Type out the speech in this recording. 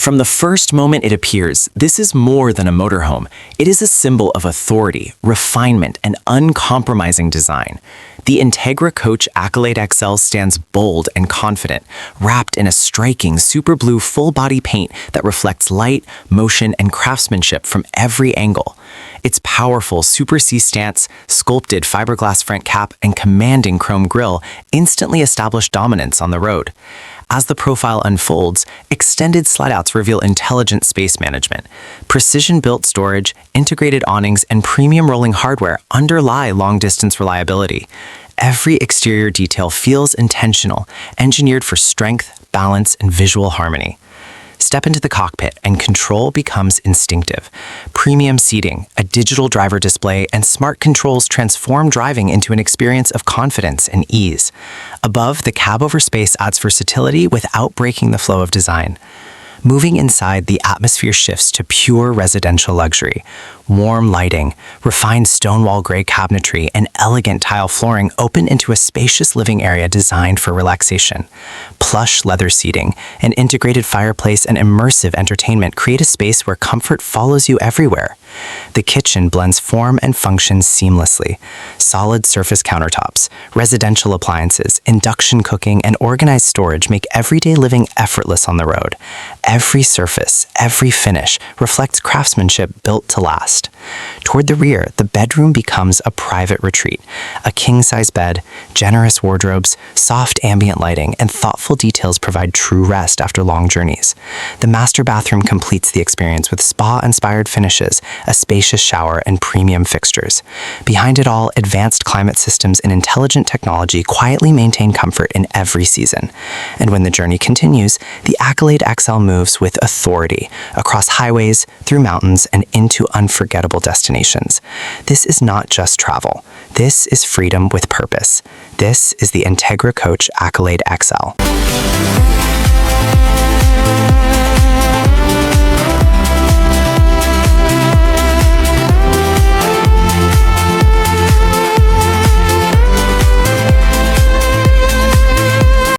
From the first moment it appears, this is more than a motorhome. It is a symbol of authority, refinement, and uncompromising design. The Integra Coach Accolade XL stands bold and confident, wrapped in a striking super blue full-body paint that reflects light, motion, and craftsmanship from every angle. Its powerful Super C stance, sculpted fiberglass front cap, and commanding chrome grille instantly establish dominance on the road. As the profile unfolds, extended slide-outs reveal intelligent space management. Precision-built storage, integrated awnings, and premium rolling hardware underlie long-distance reliability. Every exterior detail feels intentional, engineered for strength, balance, and visual harmony. Step into the cockpit and control becomes instinctive. Premium seating, a digital driver display, and smart controls transform driving into an experience of confidence and ease. Above, the cab-over space adds versatility without breaking the flow of design. Moving inside, the atmosphere shifts to pure residential luxury. Warm lighting, refined stonewall gray cabinetry, and elegant tile flooring open into a spacious living area designed for relaxation. Plush leather seating, an integrated fireplace, and immersive entertainment create a space where comfort follows you everywhere. The kitchen blends form and function seamlessly. Solid surface countertops, residential appliances, induction cooking, and organized storage make everyday living effortless on the road. Every surface, every finish reflects craftsmanship built to last. Toward the rear, the bedroom becomes a private retreat. A king-size bed, generous wardrobes, soft ambient lighting, and thoughtful details provide true rest after long journeys. The master bathroom completes the experience with spa-inspired finishes, a spacious shower, and premium fixtures. Behind it all, advanced climate systems and intelligent technology quietly maintain comfort in every season. And when the journey continues, the Accolade XL moves with authority across highways, through mountains, and into unforgettable destinations. This is not just travel. This is freedom with purpose. This is the Integra Coach Accolade XL.